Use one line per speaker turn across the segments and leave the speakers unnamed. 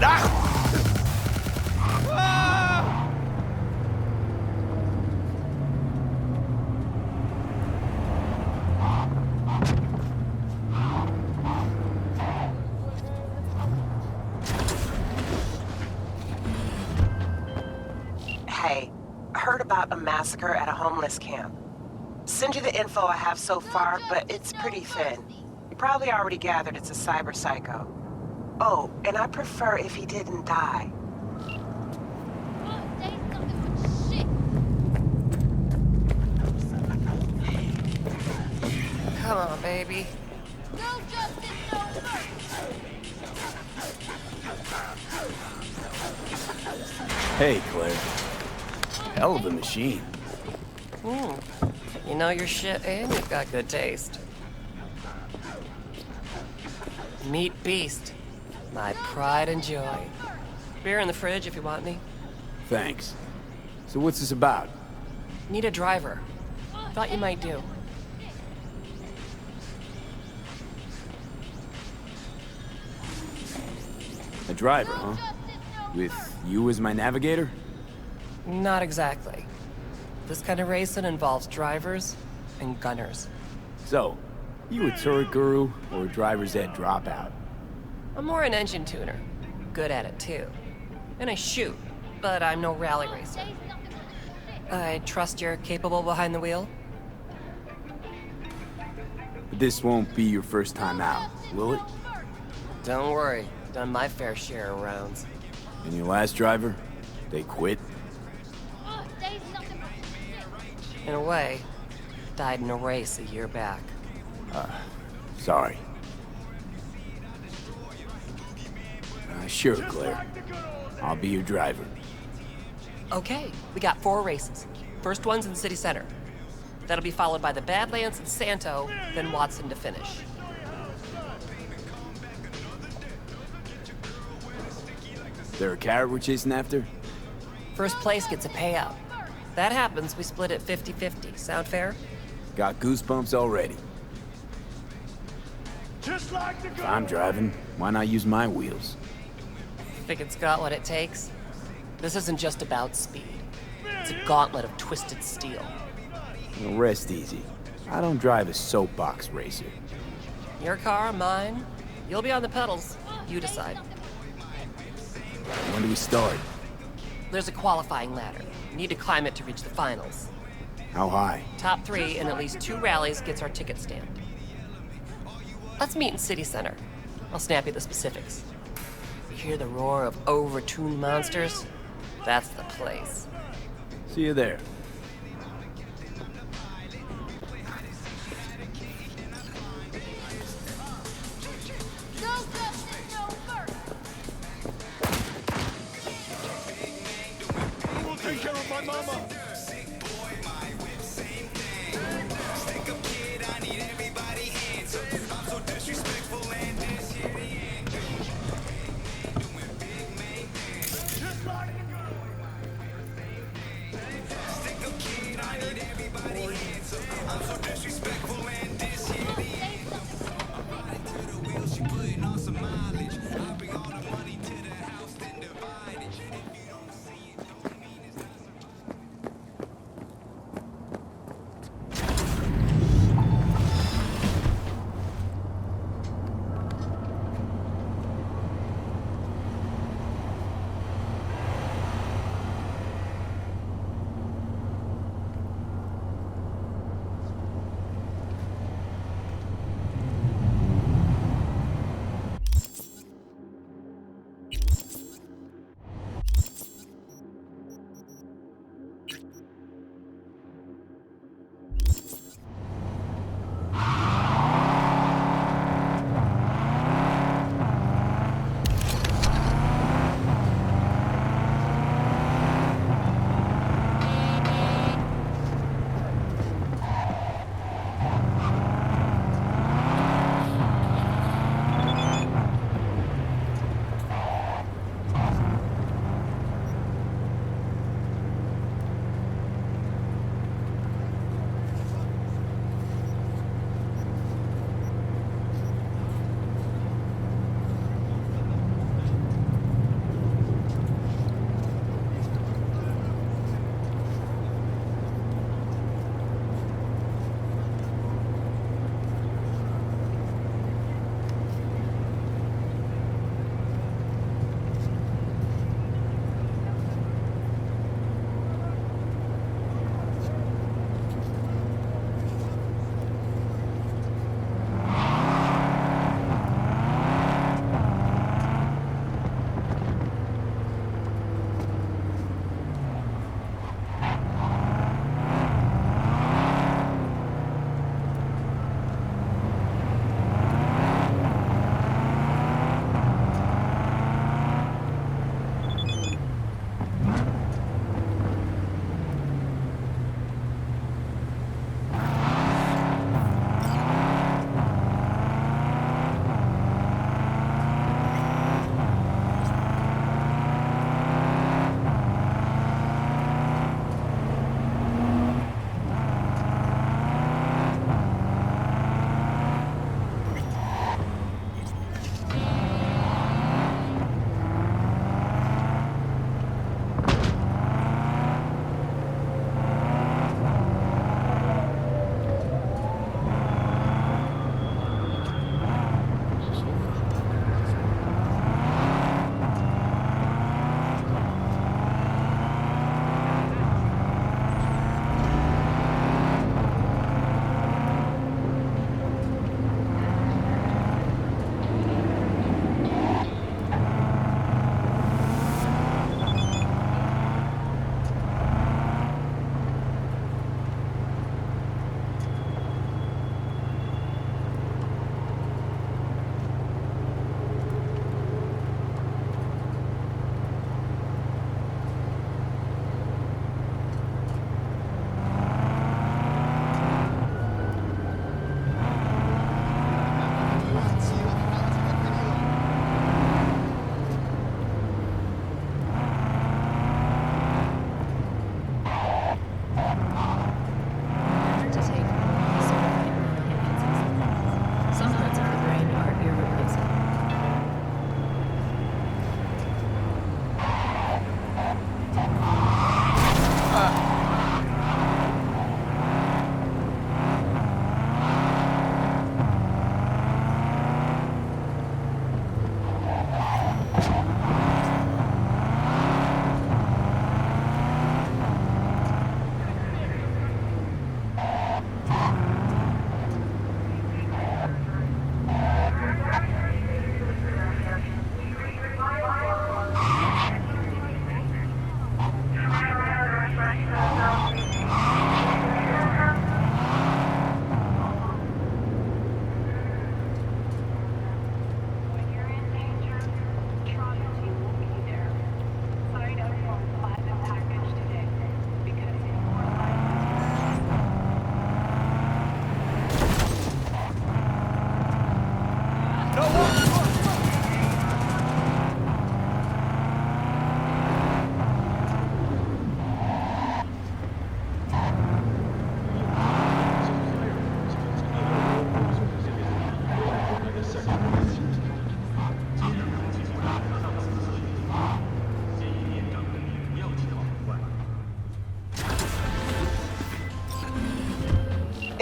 God!
Hey, I heard about a massacre at a homeless camp. Send you the info I have so far, but it's pretty thin. You probably already gathered it's a cyber psycho. Oh, and I prefer if he didn't die.
Come on, baby.
Hey, Claire. Hell of a machine.
You know your shit and you've got good taste. Meat Beast. My pride and joy. Beer in the fridge if you want any.
Thanks. So what's this about?
Need a driver. Thought you might do.
A driver, huh? With you as my navigator?
Not exactly. This kind of racing involves drivers and gunners.
So, you a turret guru or a driver's ed dropout?
I'm more an engine tuner. Good at it too. And I shoot, but I'm no rally racer. I trust you're capable behind the wheel?
But this won't be your first time out, will it?
Don't worry, done my fair share of rounds.
And your last driver? They quit?
In a way, died in a race a year back.
Sorry. Sure, Claire. I'll be your driver.
Okay, we got 4 races. First one's in City Center. That'll be followed by the Badlands and Santo, then Watson to finish.
There a carrot we're chasing after?
First place gets a payout. That happens, we split it 50-50. Sound fair?
Got goosebumps already.
Just like the
If I'm driving, why not use my wheels?
Think it's got what it takes? This isn't just about speed. It's a gauntlet of twisted steel.
Well, rest easy. I don't drive a soapbox racer.
Your car, mine. You'll be on the pedals. You decide.
When do we start?
There's a qualifying ladder. You need to climb it to reach the finals.
How high?
Top 3 in at least 2 rallies gets our ticket stamped. Let's meet in City Center. I'll snap you the specifics. You hear the roar of overtuned monsters? That's the place.
See you there.
We'll take care of my mama.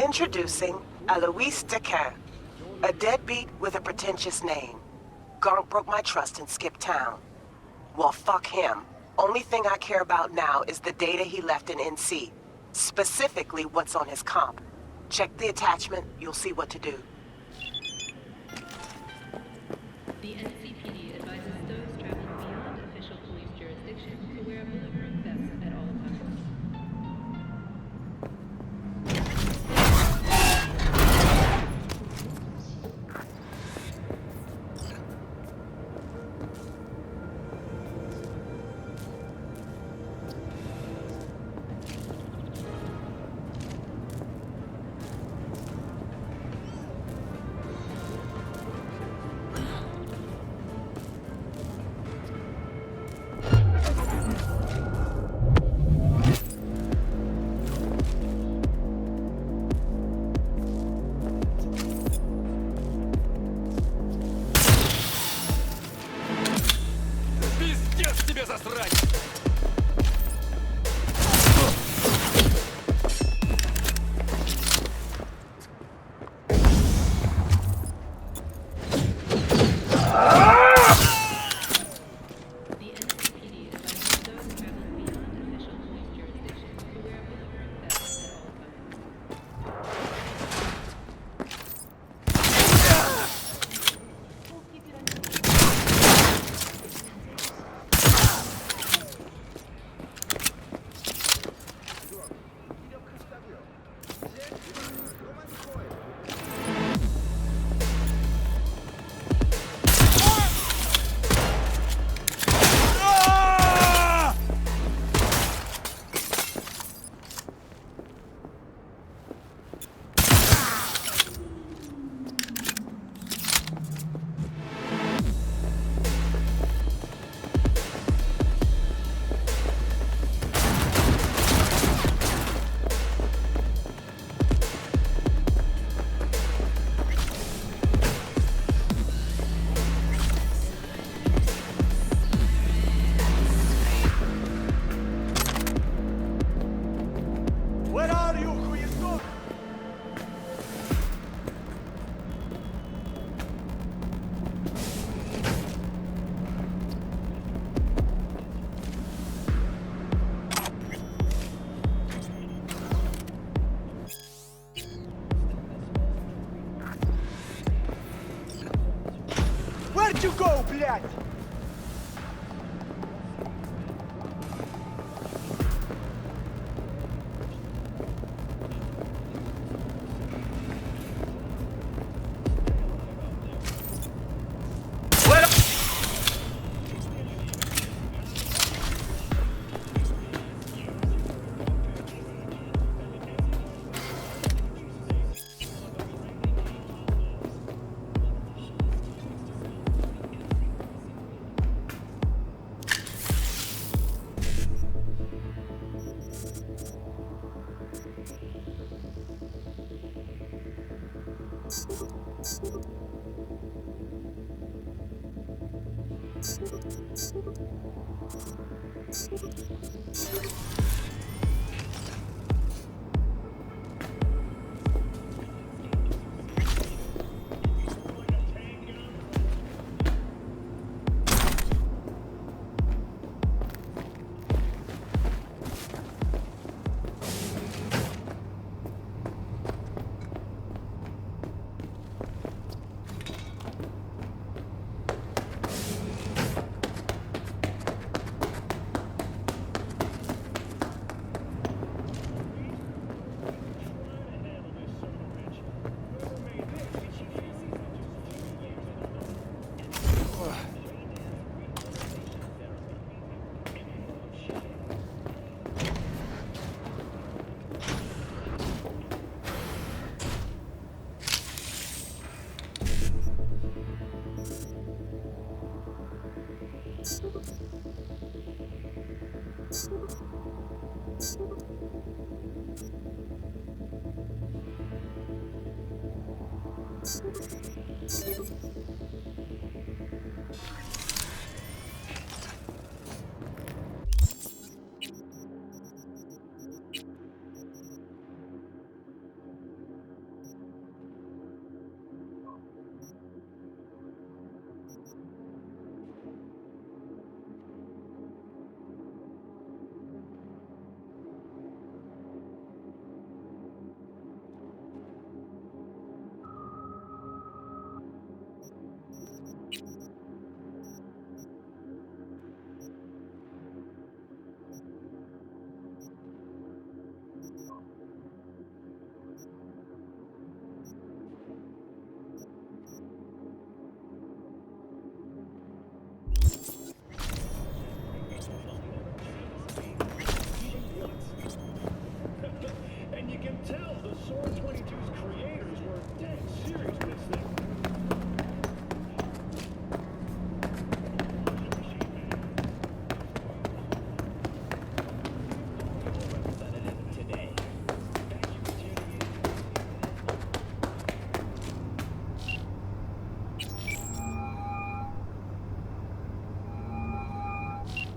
Introducing Alois Dequin, a deadbeat with a pretentious name. Gonk broke my trust and skipped town. Well, fuck him. Only thing I care about now is the data he left in NC. Specifically, what's on his comp. Check the attachment, you'll see what to do.
The NCPD advises those traveling beyond official police jurisdiction to wear a bulletproof vest at all times.
Пиздец тебе засрать!
The NCPD advises those traveling beyond official police jurisdiction to wear a bulletproof vest at all times.
Where are you, хуесос? Where'd you go, блядь?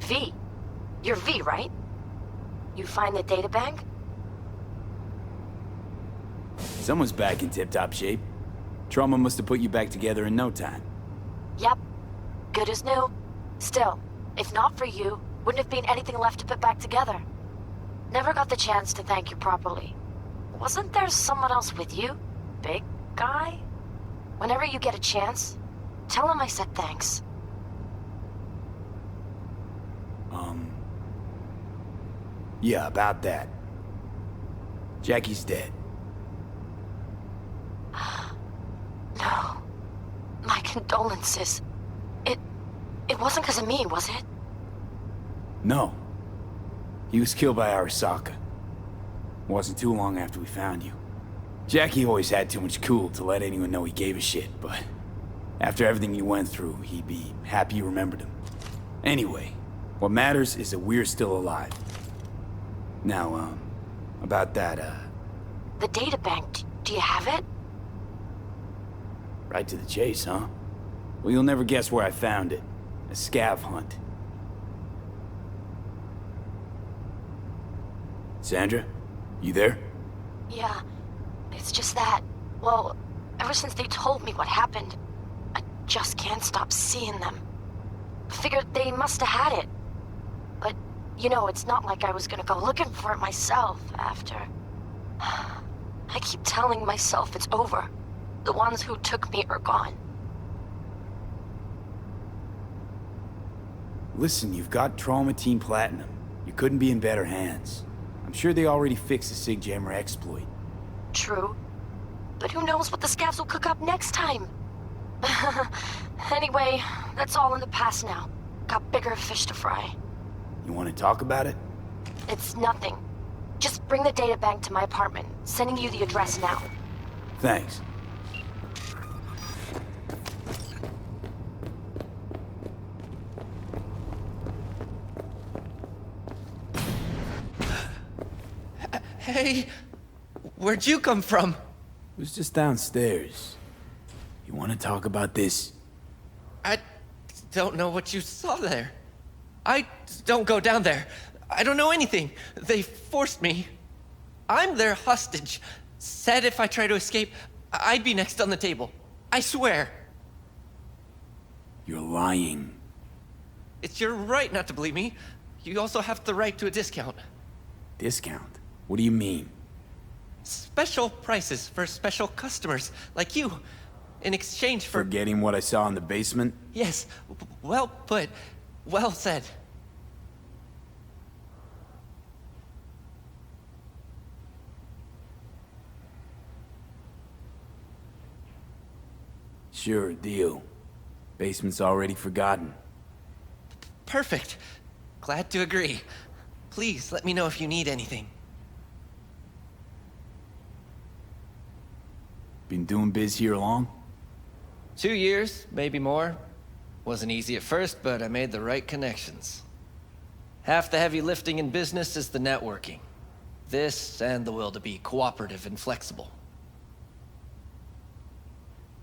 V. You're V, right? You find the databank?
Someone's back in tip-top shape. Trauma must have put you back together in no time.
Yep. Good as new. Still, if not for you, wouldn't have been anything left to put back together. Never got the chance to thank you properly. Wasn't there someone else with you? Big guy? Whenever you get a chance, tell him I said thanks.
Yeah, about that. Jackie's dead.
No. My condolences. It wasn't because of me, was it?
No. He was killed by Arasaka. Wasn't too long after we found you. Jackie always had too much cool to let anyone know he gave a shit, but after everything you went through, he'd be happy you remembered him. Anyway, what matters is that we're still alive. Now, about that,
The databank, do you have it?
right to the chase, huh? Well, you'll never guess where I found it. A scav hunt. Sandra, you there?
Yeah. It's just that, well, ever since they told me what happened, I just can't stop seeing them. Figured they must have had it. But, you know, it's not like I was gonna go looking for it myself after. I keep telling myself it's over. The ones who took me are gone.
Listen, you've got Trauma Team Platinum. You couldn't be in better hands. I'm sure they already fixed the Sig Jammer exploit.
True. But who knows what the scavs will cook up next time? Anyway, that's all in the past now. Got bigger fish to fry.
You want to talk about it?
It's nothing. Just bring the databank to my apartment. Sending you the address now.
Thanks.
Hey, where'd you come from?
It was just downstairs. You want to talk about this?
I don't know what you saw there. I don't go down there. I don't know anything. They forced me. I'm their hostage. Said if I try to escape, I'd be next on the table. I swear.
You're lying.
It's your right not to believe me. You also have the right to a discount.
Discount? What do you mean?
Special prices for special customers like you. In exchange for...
Forgetting what I saw in the basement?
Yes, well put. Well said.
Sure, deal. Basement's already forgotten.
Perfect. Glad to agree. Please let me know if you need anything.
Been doing biz here long?
2 years, maybe more. Wasn't easy at first, but I made the right connections. Half the heavy lifting in business is the networking. This and the will to be cooperative and flexible.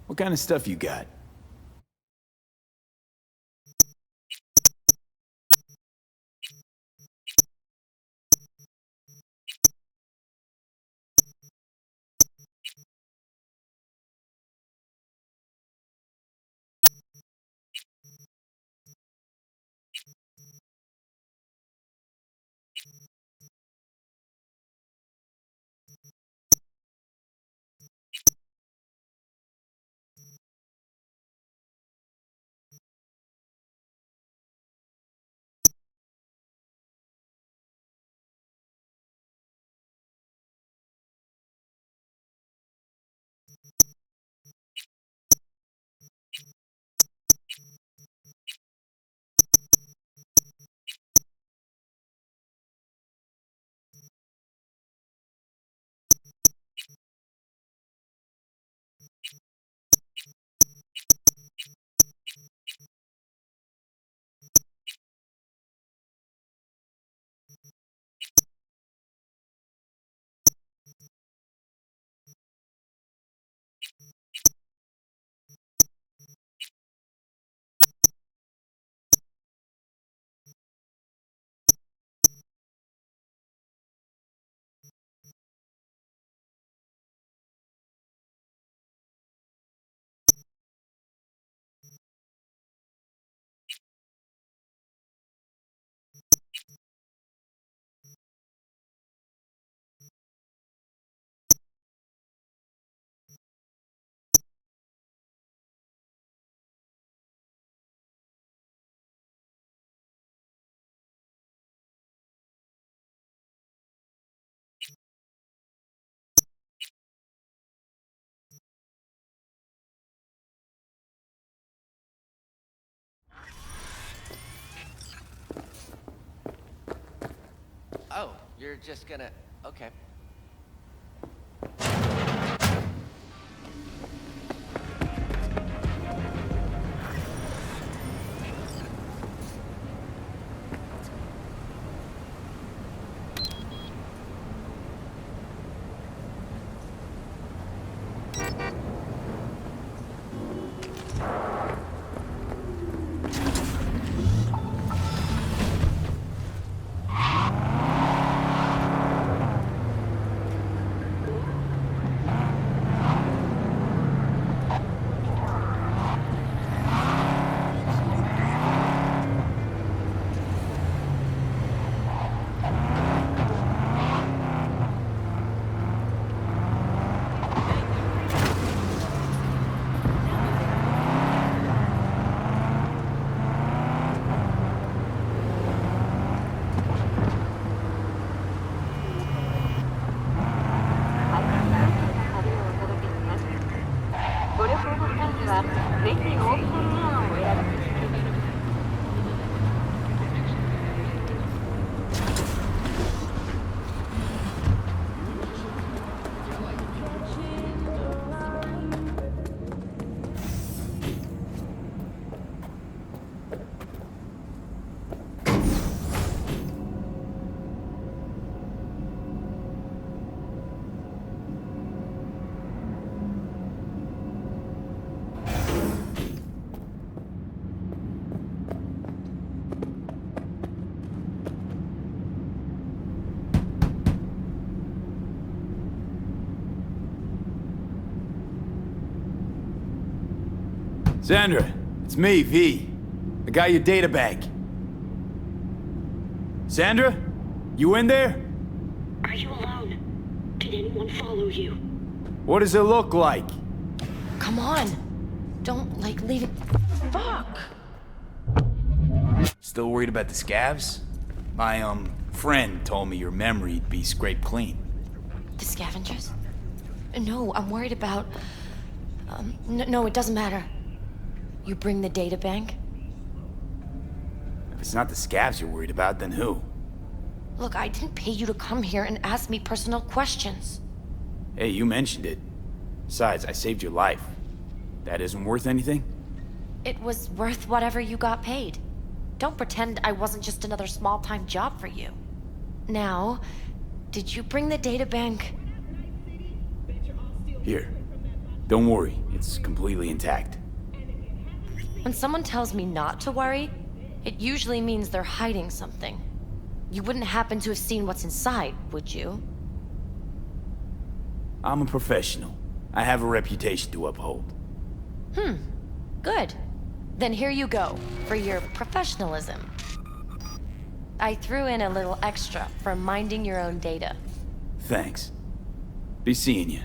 What kind of stuff you got?
You're just gonna... Okay.
Sandra, it's me, V. I got your data bank. Sandra? You in there?
Are you alone? Did anyone follow you?
What does it look like?
Come on. Don't, leave it. Fuck!
Still worried about the scavs? My, friend told me your memory'd be scraped clean.
The scavengers? No, I'm worried about... no, it doesn't matter. You bring the data bank?
If it's not the scavs you're worried about, then who?
Look, I didn't pay you to come here and ask me personal questions.
Hey, you mentioned it. Besides, I saved your life. That isn't worth anything?
It was worth whatever you got paid. Don't pretend I wasn't just another small-time job for you. Now, did you bring the data bank?
Here. Don't worry, it's completely intact.
When someone tells me not to worry, it usually means they're hiding something. You wouldn't happen to have seen what's inside, would you?
I'm a professional. I have a reputation to uphold.
Good. Then here you go, for your professionalism. I threw in a little extra for minding your own data.
Thanks. Be seeing you.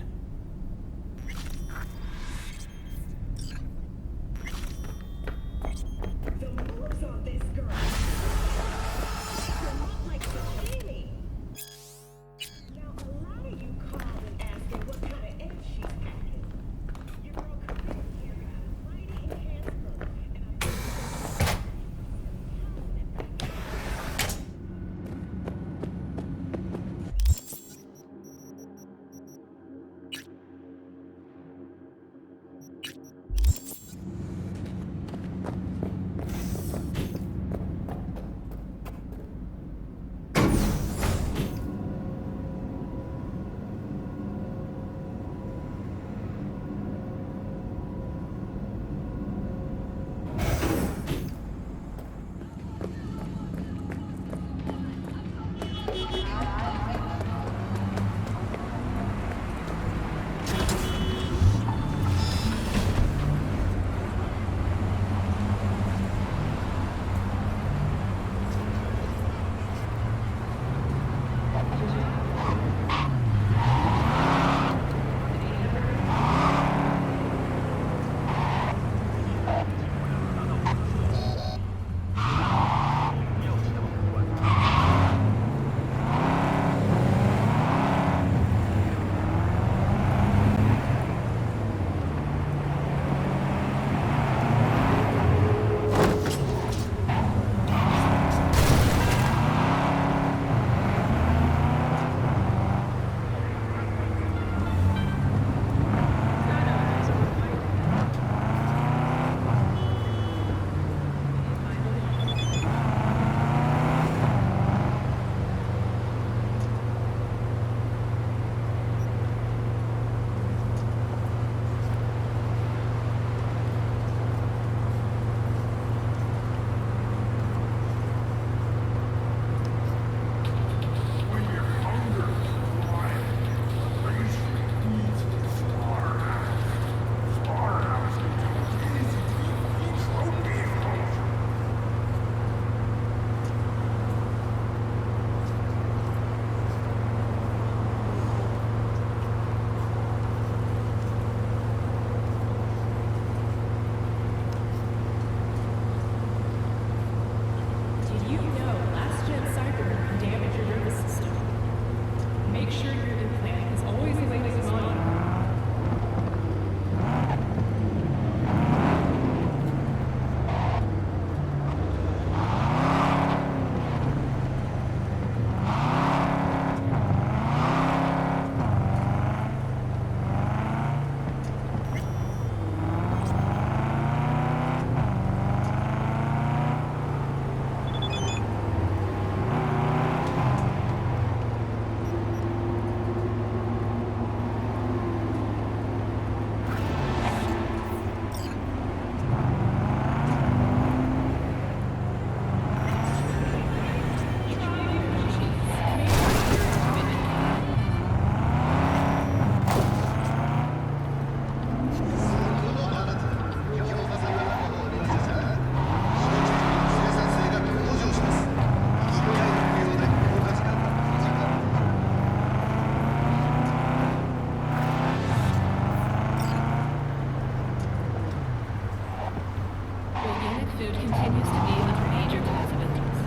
pursuit continues to be a major cause of illness.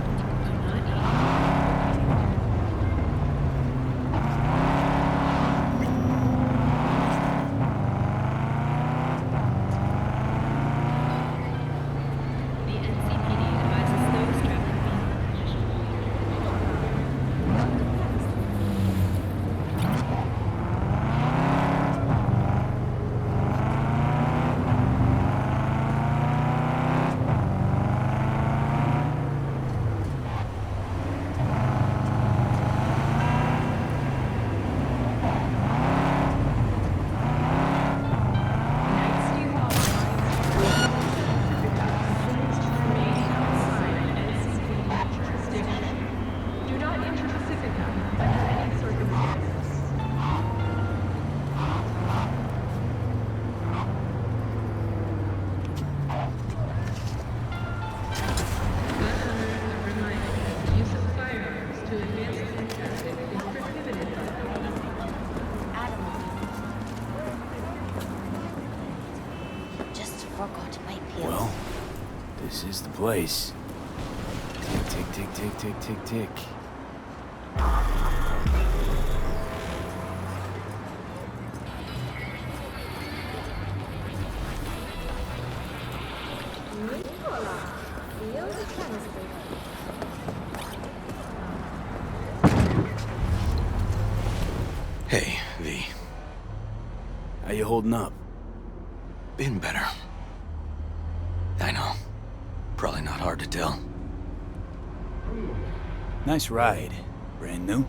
Do not eat. The NCPD advises those traveling beyond official Do not enter Pacifica under any circumstances. Gunners are reminded that the use of firearms to advance the contested is prohibited by law.
Just forgot my pills.
Well, this is the place. Tick, tick, tick, tick, tick, tick, tick.
Hey, V.
How you holding up?
Been better. I know. Probably not hard to tell.
Nice ride. Brand new?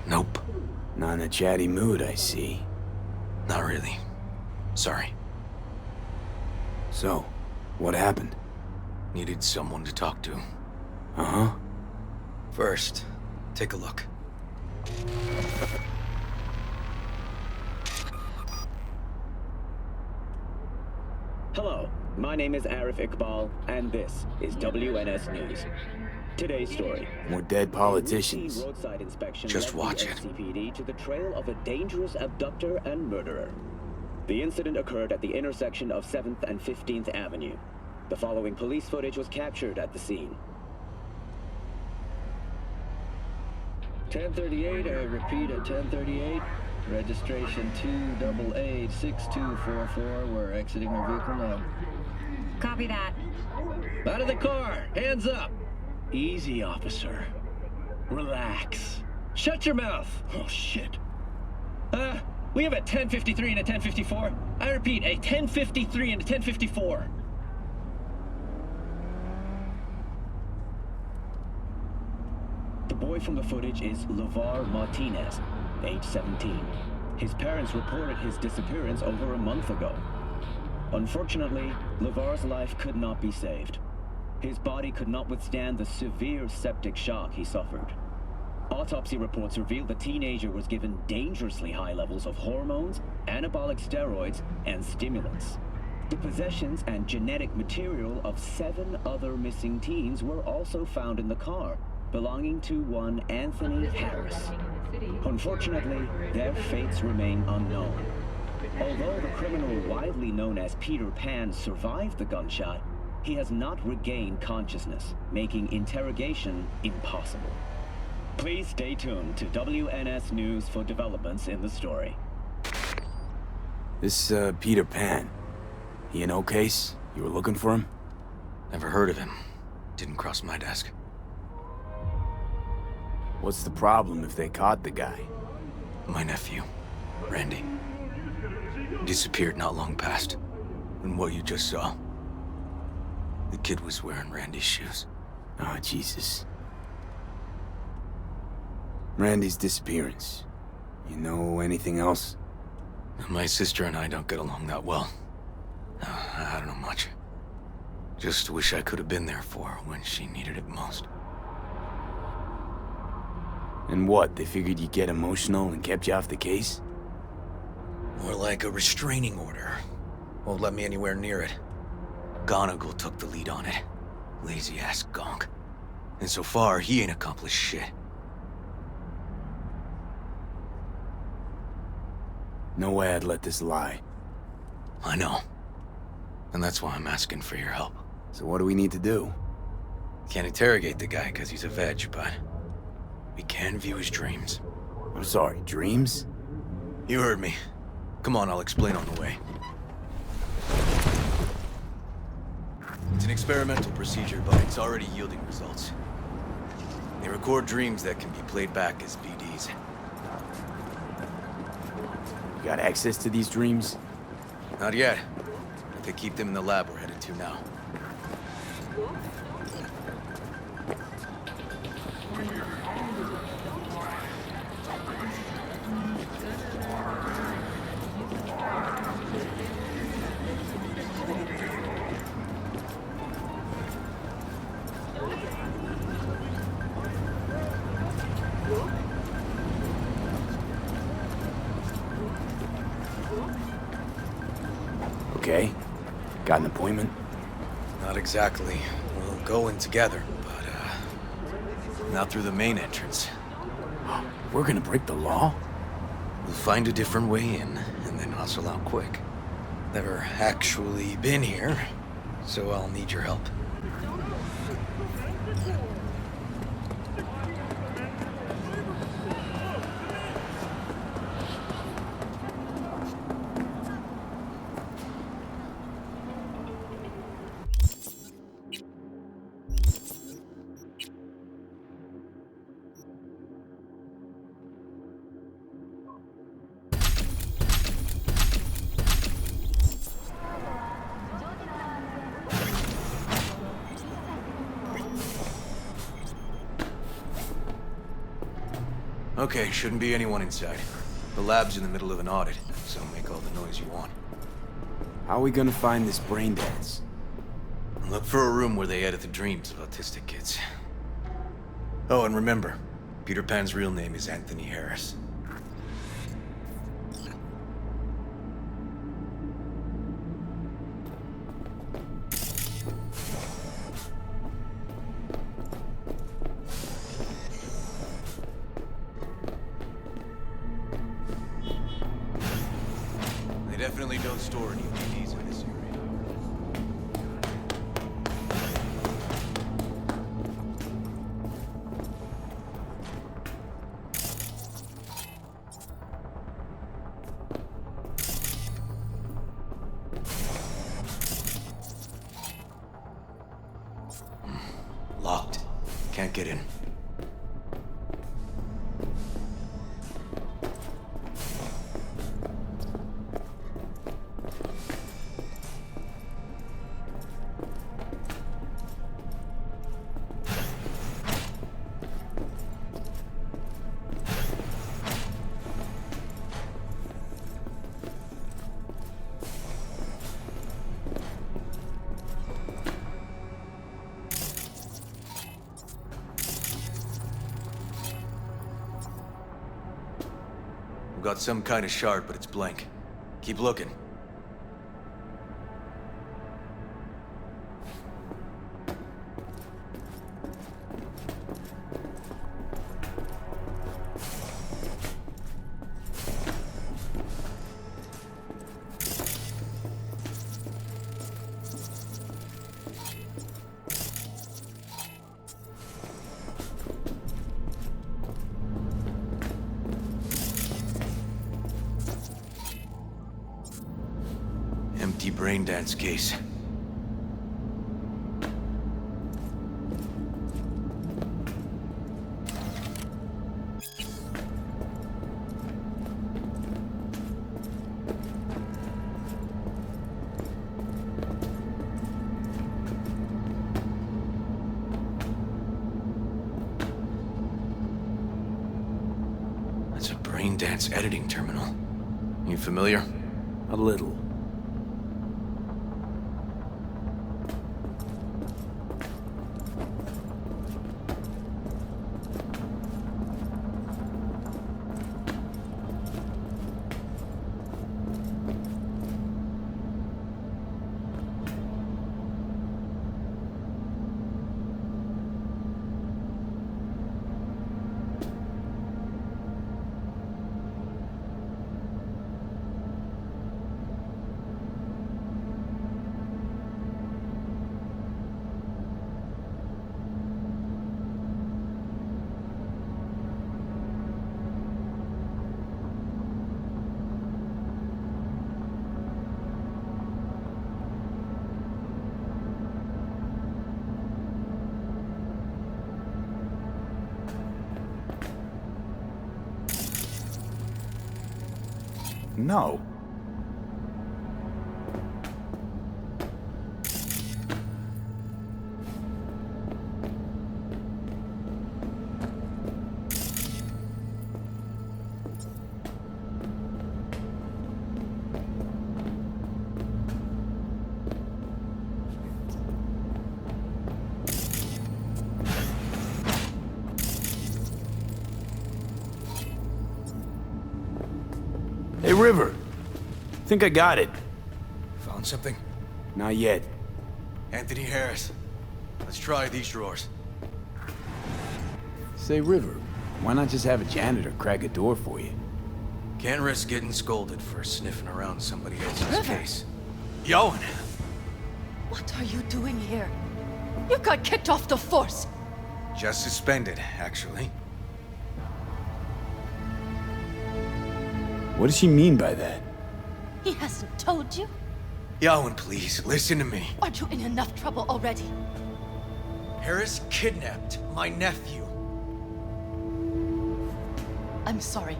Nope.
Not in a chatty mood, I see.
Not really. Sorry.
So, what happened?
Needed someone to talk to.
Uh-huh.
First, take a look.
Hello, my name is Arif Iqbal, and this is WNS News. Today's story.
More dead politicians.
A routine roadside inspection
Just
led
watch
the
it.
NCPD to the trail of a dangerous abductor and murderer. The incident occurred at the intersection of 7th and 15th Avenue. The following police footage was captured at the scene. 1038, I repeat at 1038. Registration 2886244. We're exiting our vehicle now.
Copy that.
Out of the car! Hands up! Easy, officer. Relax. Shut your mouth! Oh, shit. We have a 1053 and a 1054. I repeat, a 1053 and a 1054. The boy from the footage is LeVar Martinez, age 17. His parents reported his disappearance over a month ago. Unfortunately, LeVar's life could not be saved. His body could not withstand the severe septic shock he suffered. Autopsy reports revealed the teenager was given dangerously high levels of hormones, anabolic steroids, and stimulants. The possessions and genetic material of 7 other missing teens were also found in the car, belonging to one Anthony Harris. Unfortunately, their fates remain unknown. Although the criminal widely known as Peter Pan survived the gunshot, he has not regained consciousness, making interrogation impossible. Please stay tuned to WNS News for developments in the story.
This, Peter Pan. He an old case? You were looking for him?
Never heard of him. Didn't cross my desk.
What's the problem if they caught the guy?
My nephew, Randy. Disappeared not long past. And what you just saw. The kid was wearing Randy's shoes.
Oh, Jesus. Randy's disappearance. You know anything else?
My sister and I don't get along that well. I don't know much. Just wish I could have been there for her when she needed it most.
And what, they figured you'd get emotional and kept you off the case?
More like a restraining order. Won't let me anywhere near it. Gonigal took the lead on it. Lazy-ass gonk. And so far, he ain't accomplished shit.
No way I'd let this lie.
I know. And that's why I'm asking for your help.
So what do we need to do?
Can't interrogate the guy because he's a veg, but we can view his dreams.
I'm sorry, dreams?
You heard me. Come on, I'll explain on the way. It's an experimental procedure, but it's already yielding results. They record dreams that can be played back as VDs.
You got access to these dreams?
Not yet, but they keep them in the lab we're headed to now.
Okay. Got an appointment?
Not exactly. We'll go in together, but, not through the main entrance.
We're gonna break the law?
We'll find a different way in, and then hustle out quick. Never actually been here, so I'll need your help. Okay, shouldn't be anyone inside. The lab's in the middle of an audit, so make all the noise you want.
How are we gonna find this brain dance?
Look for a room where they edit the dreams of autistic kids. Oh, and remember, Peter Pan's real name is Anthony Harris. They definitely don't store any DVDs in this area. Locked. Can't get in. We've got some kind of shard, but it's blank. Keep looking. Empty brain dance case. That's a brain dance editing terminal. You familiar?
A little. no. Hey, River. Think I got it.
Found something?
Not yet.
Anthony Harris. Let's try these drawers.
Say, River, why not just have a janitor crack a door for you?
Can't risk getting scolded for sniffing around somebody else's case. Yoan!
What are you doing here? You got kicked off the force!
Just suspended, actually.
What does she mean by that?
He hasn't told you?
Yoan, please, listen to me.
Aren't you in enough trouble already?
Harris kidnapped my nephew.
I'm sorry.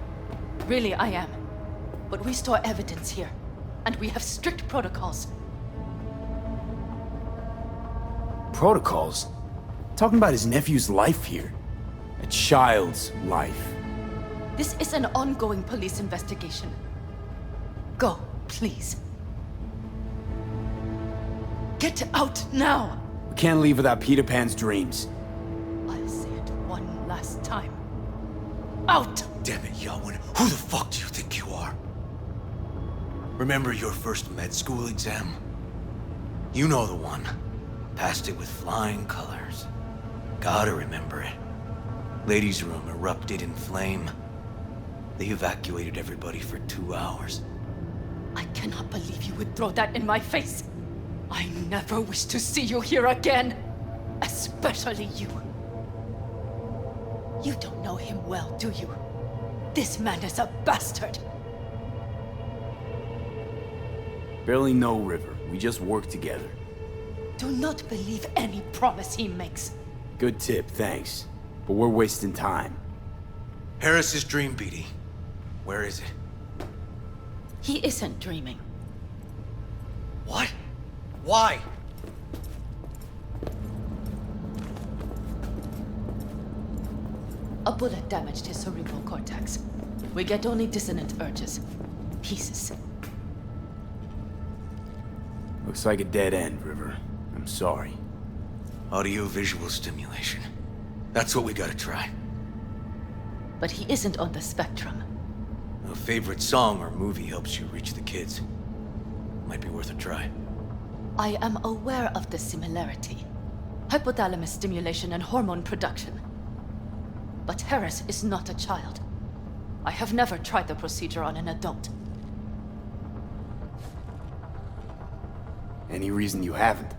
Really, I am. But we store evidence here, and we have strict protocols.
Protocols? Talking about his nephew's life here. A child's life.
This is an ongoing police investigation. Go, please. Get out now!
We can't leave without Peter Pan's dreams.
I'll say it one last time. Out!
Damn it, Yoan. Who the fuck do you think you are? Remember your first med school exam? You know the one. Passed it with flying colors. Gotta remember it. Ladies' room erupted in flame. They evacuated everybody for 2 hours.
I cannot believe you would throw that in my face. I never wish to see you here again. Especially you. You don't know him well, do you? This man is a bastard.
Barely know River. We just work together.
Do not believe any promise he makes.
Good tip, thanks. But we're wasting time.
Harris's dream, BD. Where is it?
He isn't dreaming.
What? Why?
A bullet damaged his cerebral cortex. We get only dissonant urges. Pieces.
Looks like a dead end, River. I'm sorry.
Audio-visual stimulation. That's what we gotta try.
But he isn't on the spectrum.
A favorite song or movie helps you reach the kids. Might be worth a try.
I am aware of the similarity. Hypothalamus stimulation and hormone production. But Harris is not a child. I have never tried the procedure on an adult.
Any reason you haven't?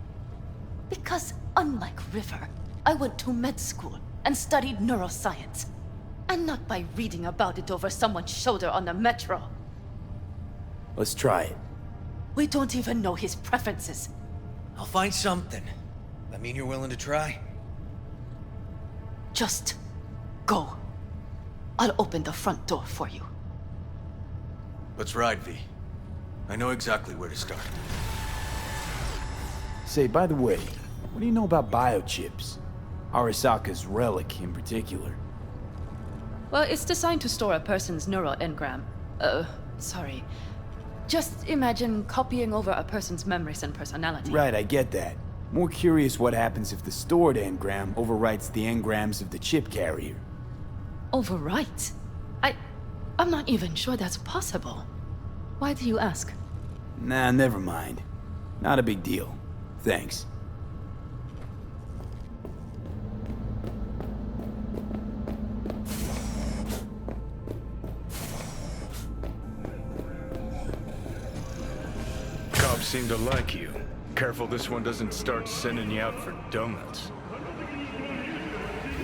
Because, unlike River, I went to med school and studied neuroscience. And not by reading about it over someone's shoulder on the metro.
Let's try it.
We don't even know his preferences.
I'll find something. That mean you're willing to try?
Just go. I'll open the front door for you.
Let's ride, V. I know exactly where to start.
Say, by the way, what do you know about biochips? Arasaka's relic in particular.
Well, it's designed to store a person's neural engram. Sorry. Just imagine copying over a person's memories and personality.
Right, I get that. More curious what happens if the stored engram overwrites the engrams of the chip carrier.
Overwrite? I'm not even sure that's possible. Why do you ask?
Nah, never mind. Not a big deal. Thanks.
Cops seem to like you. Careful this one doesn't start sending you out for donuts.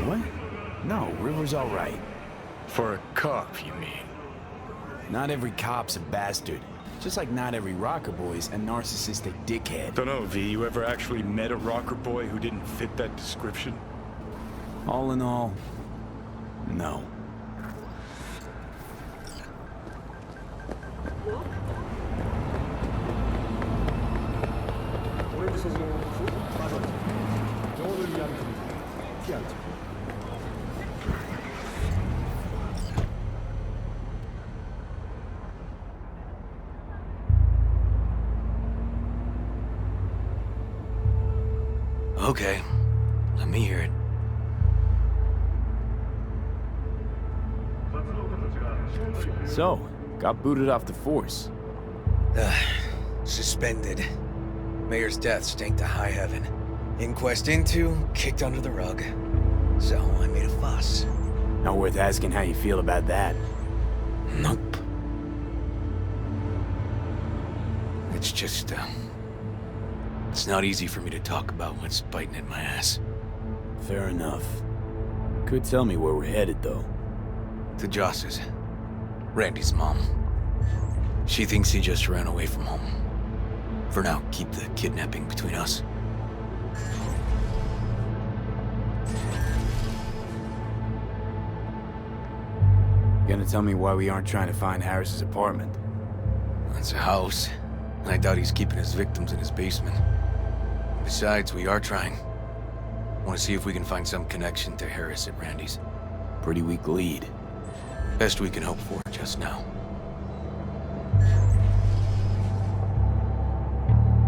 What? No, River's all right.
For a cop, you mean?
Not every cop's a bastard. Just like not every rocker boy's a narcissistic dickhead.
Dunno, V, you ever actually met a rocker boy who didn't fit that description?
All in all, no.
Okay, let me hear it.
So, got booted off the force.
Suspended. Mayor's death stank to high heaven. Inquest into, kicked under the rug. So I made a fuss.
Not worth asking how you feel about that.
Nope. It's just, it's not easy for me to talk about what's biting at my ass.
Fair enough. Could tell me where we're headed, though.
To Joss's. Randy's mom. She thinks he just ran away from home. For now, keep the kidnapping between us.
Gonna tell me why we aren't trying to find Harris's apartment?
It's a house, and I doubt he's keeping his victims in his basement. Besides, we are trying. Want to see if we can find some connection to Harris at Randy's.
Pretty weak lead.
Best we can hope for just now.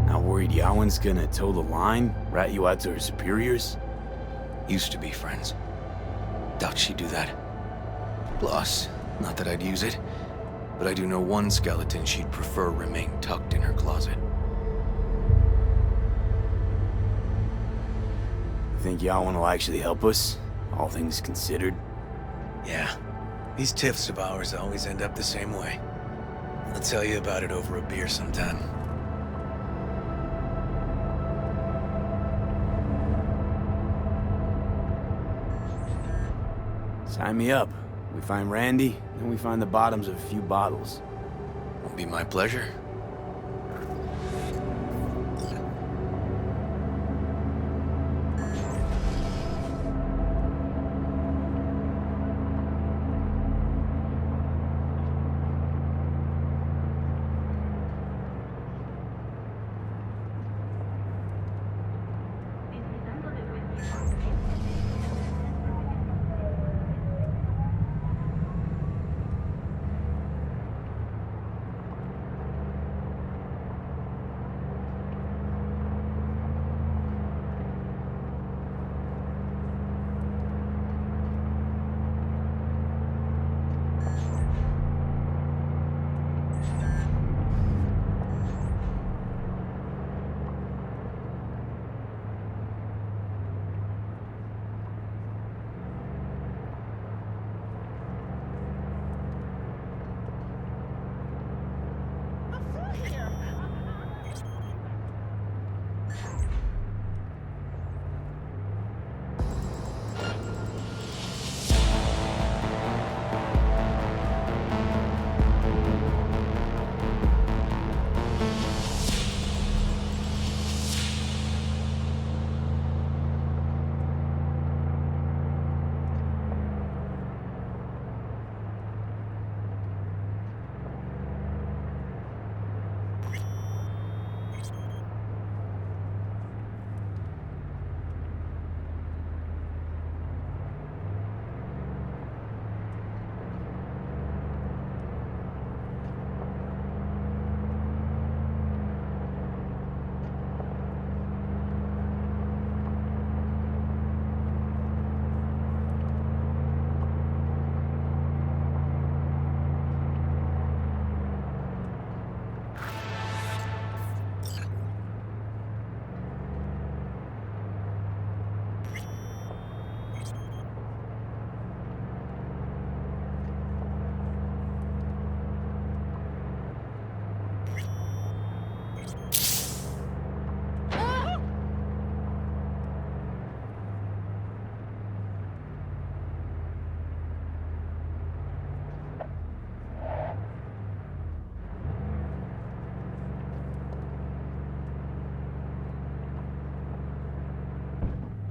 Not worried Yawen's gonna toe the line? Rat you out to her superiors?
Used to be friends. Doubt she'd do that. Plus, not that I'd use it, but I do know one skeleton she'd prefer remain tucked in her closet.
Think Yawen will actually help us? All things considered?
Yeah. These tiffs of ours always end up the same way. I'll tell you about it over a beer sometime.
Sign me up. We find Randy, then we find the bottoms of a few bottles.
Will be my pleasure.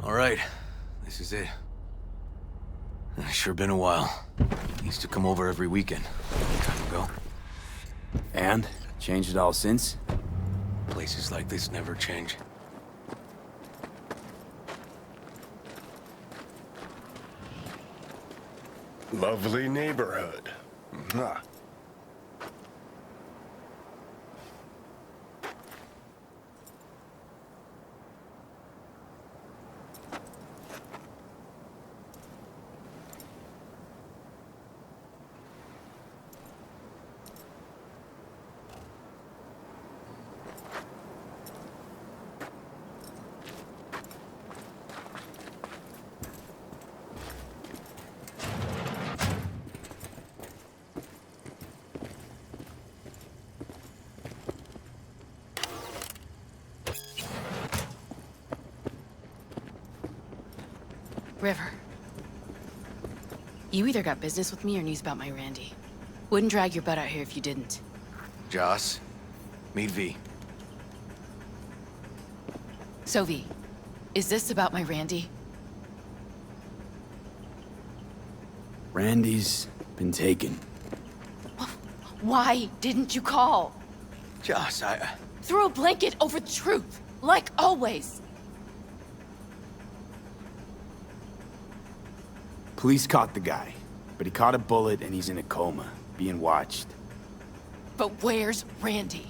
All right, this is it. It's sure been a while. Used to come over every weekend, a long time ago.
And? Changed it all since?
Places like this never change.
Lovely neighborhood. Mwah.
River. You either got business with me or news about my Randy. Wouldn't drag your butt out here if you didn't.
Joss, meet V.
So, V, is this about my Randy?
Randy's been taken.
Why didn't you call?
Joss,
Threw a blanket over the truth, like always.
Police caught the guy, but he caught a bullet and he's in a coma, being watched.
But where's Randy?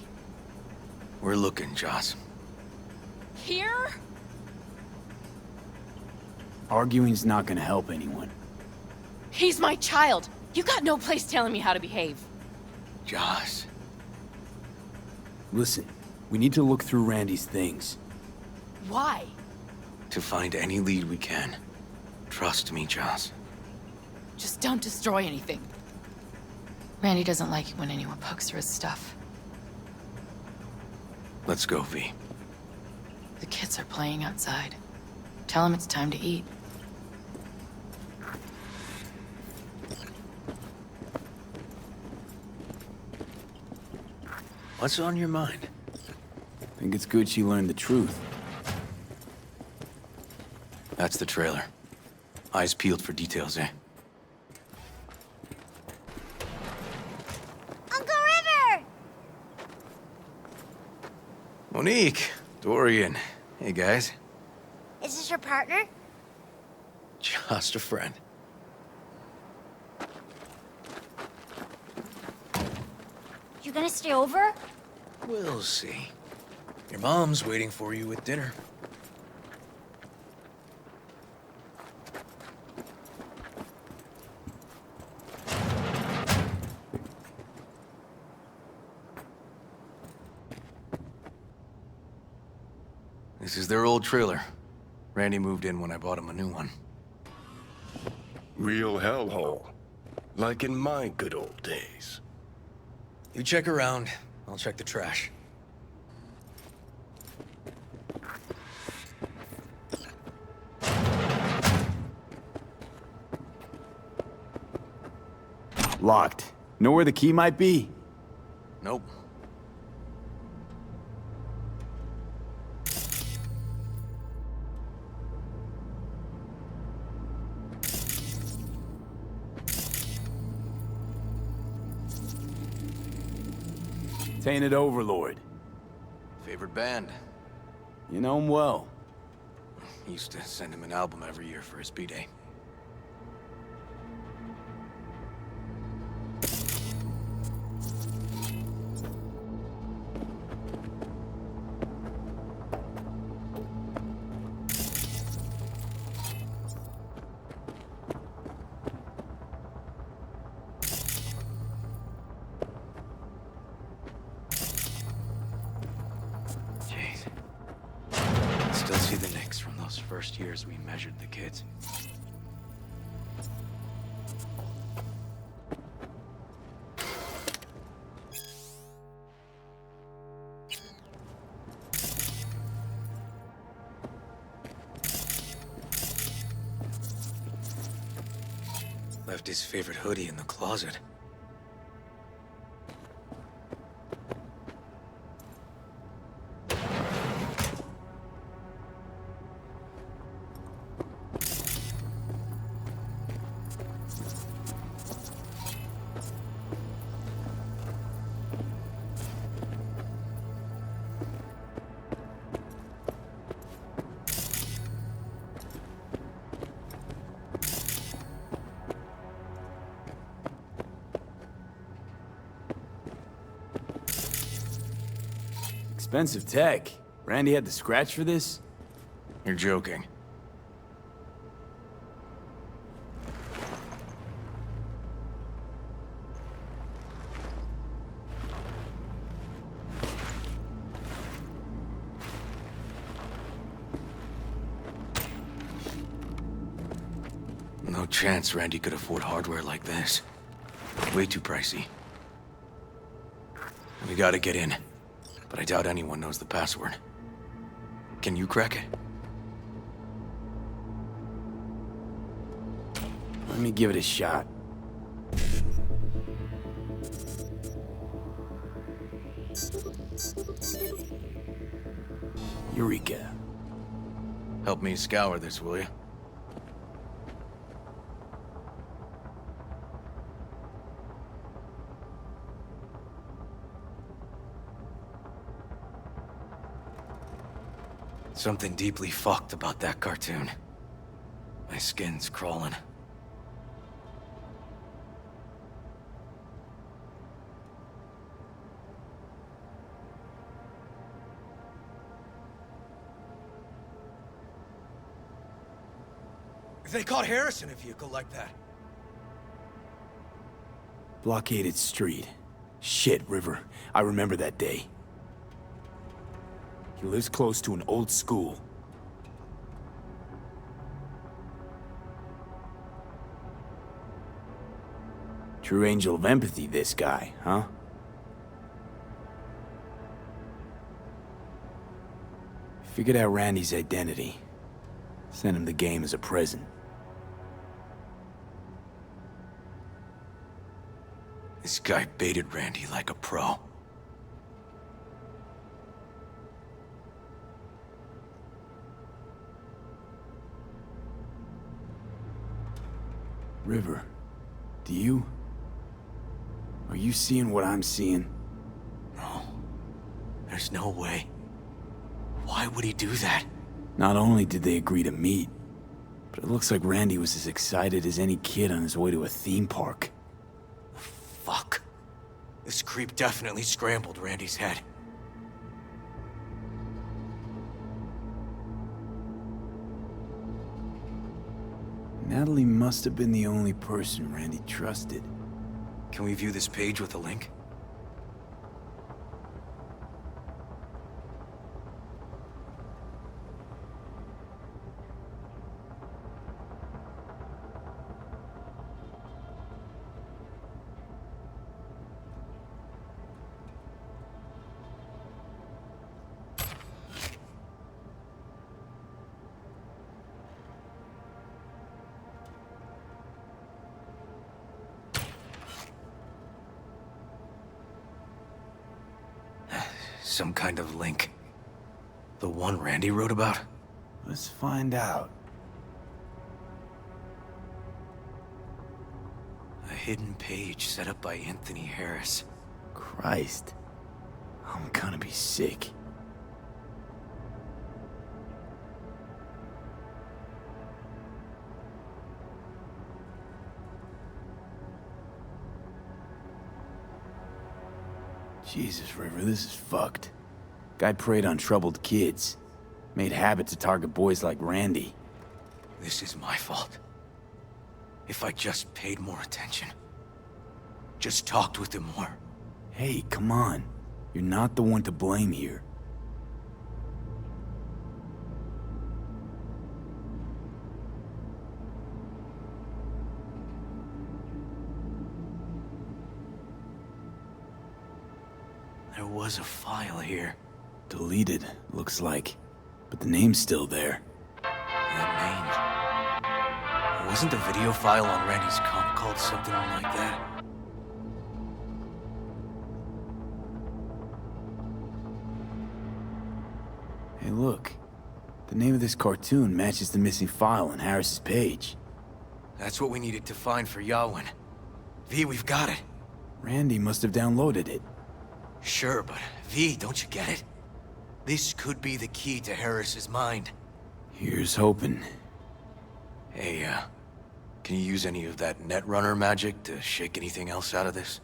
We're looking, Joss.
Here?
Arguing's not gonna help anyone.
He's my child. You got no place telling me how to behave.
Joss.
Listen, we need to look through Randy's things.
Why?
To find any lead we can. Trust me, Joss.
Just don't destroy anything. Randy doesn't like it when anyone pokes through his stuff.
Let's go, V.
The kids are playing outside. Tell them it's time to eat.
What's on your mind?
Think it's good she learned the truth.
That's the trailer. Eyes peeled for details, eh?
Uncle River!
Monique, Dorian. Hey, guys.
Is this your partner?
Just a friend.
You gonna stay over?
We'll see. Your mom's waiting for you with dinner. This is their old trailer. Randy moved in when I bought him a new one.
Real hellhole. Like in my good old days.
You check around, I'll check the trash.
Locked. Know where the key might be?
Nope.
Tainted Overlord.
Favorite band?
You know him well.
Used to send him an album every year for his B-Day. Still see the nicks from those first years we measured the kids. Left his favorite hoodie in the closet.
Expensive tech. Randy had to scratch for this?
You're joking. No chance Randy could afford hardware like this. Way too pricey. We gotta get in, but I doubt anyone knows the password. Can you crack it?
Let me give it a shot. Eureka.
Help me scour this, will you? Something deeply fucked about that cartoon. My skin's crawling. They caught Harris in a vehicle like that.
Blockaded street. Shit, River. I remember that day. He lives close to an old school. True angel of empathy, this guy, huh? Figured out Randy's identity. Sent him the game as a present.
This guy baited Randy like a pro.
River, are you seeing what I'm seeing?
No. There's no way. Why would he do that?
Not only did they agree to meet, but it looks like Randy was as excited as any kid on his way to a theme park.
Fuck. This creep definitely scrambled Randy's head.
Natalie must have been the only person Randy trusted.
Can we view this page with a link? Some kind of link. The one Randy wrote about?
Let's find out.
A hidden page set up by Anthony Harris.
Christ. I'm gonna be sick. Jesus, River, this is fucked. Guy preyed on troubled kids. Made habit to target boys like Randy.
This is my fault. If I just paid more attention. Just talked with him more.
Hey, come on. You're not the one to blame here.
There was a file here.
Deleted, looks like. But the name's still there.
That name. Wasn't the video file on Randy's comp called something like that?
Hey, look. The name of this cartoon matches the missing file on Harris's page.
That's what we needed to find for Yawin. V, we've got it.
Randy must have downloaded it.
Sure, but V, don't you get it? This could be the key to Harris's mind.
Here's hoping.
Hey, can you use any of that Netrunner magic to shake anything else out of this?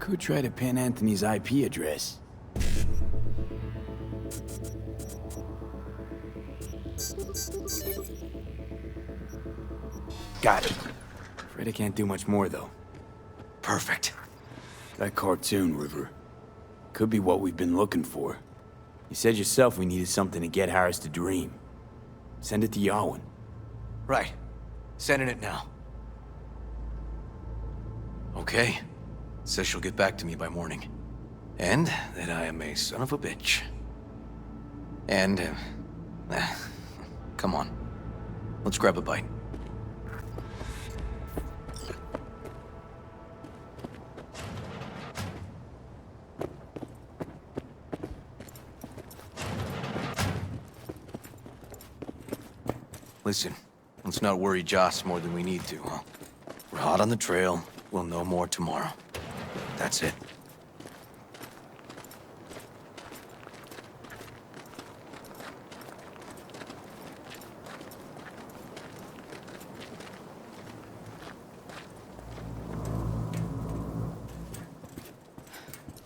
Could try to pin Anthony's IP address. Got it. Afraid I can't do much more, though.
Perfect.
That cartoon, River. Could be what we've been looking for. You said yourself we needed something to get Harris to dream. Send it to Yarwin.
Right. Sending it now. Okay. Says she'll get back to me by morning. And that I am a son of a bitch. And, come on. Let's grab a bite. Listen, let's not worry Joss more than we need to, huh? We're hot on the trail. We'll know more tomorrow. That's it.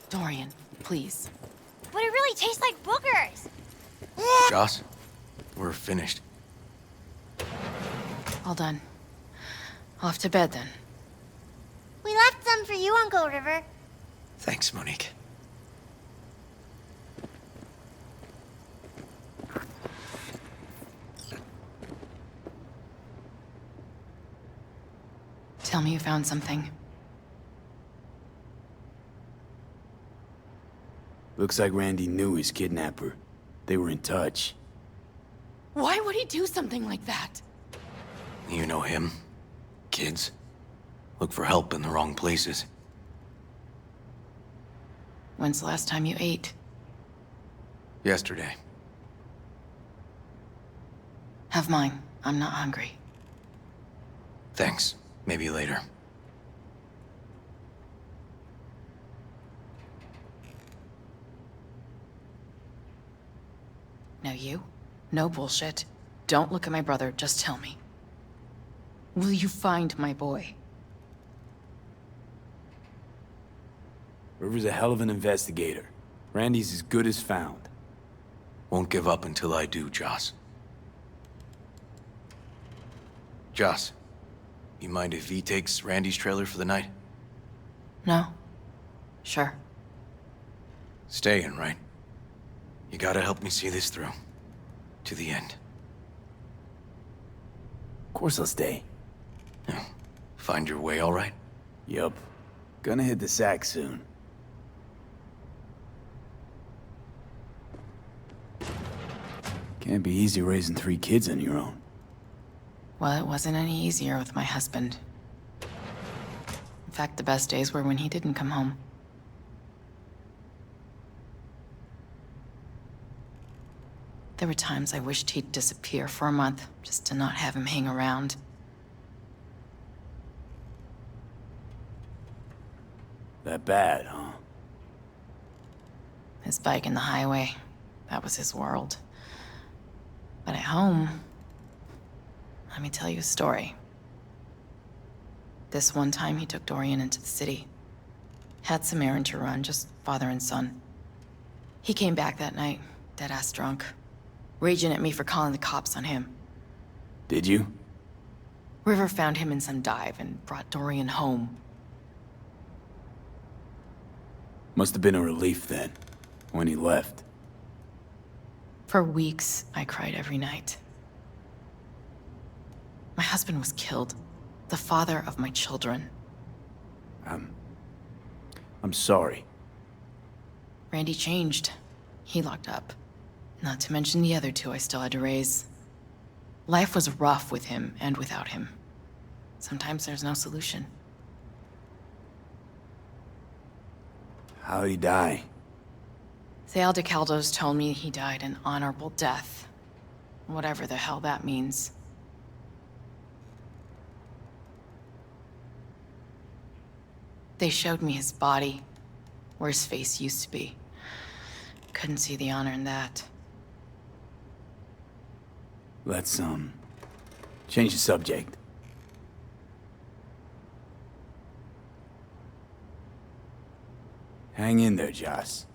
Dorian, please.
But it really tastes like boogers.
Joss, we're finished.
All done. Off to bed, then.
We left some for you, Uncle River.
Thanks, Monique.
Tell me you found something.
Looks like Randy knew his kidnapper. They were in touch.
Why would he do something like that?
You know him. Kids. Look for help in the wrong places.
When's the last time you ate?
Yesterday.
Have mine. I'm not hungry.
Thanks. Maybe later.
Now you? No bullshit. Don't look at my brother, just tell me. Will you find my boy?
River's a hell of an investigator. Randy's as good as found.
Won't give up until I do, Joss. Joss, you mind if V takes Randy's trailer for the night?
No? Sure.
Staying, right? You gotta help me see this through. To the end.
Of course I'll stay.
Yeah. Find your way all right?
Yup. Gonna hit the sack soon. Can't be easy raising 3 kids on your own.
Well, it wasn't any easier with my husband. In fact, the best days were when he didn't come home. There were times I wished he'd disappear for a month, just to not have him hang around.
That bad, huh?
His bike in the highway, that was his world. But at home, let me tell you a story. This one time he took Dorian into the city. Had some errand to run, just father and son. He came back that night, dead-ass drunk, raging at me for calling the cops on him.
Did you?
River found him in some dive and brought Dorian home.
Must have been a relief then, when he left.
For weeks, I cried every night. My husband was killed. The father of my children.
I'm sorry.
Randy changed. He locked up. Not to mention the other 2 I still had to raise. Life was rough with him and without him. Sometimes there's no solution.
How'd he die?
Thale DeCaldos told me he died an honorable death. Whatever the hell that means. They showed me his body, where his face used to be. Couldn't see the honor in that.
Let's, change the subject. Hang in there, Joss.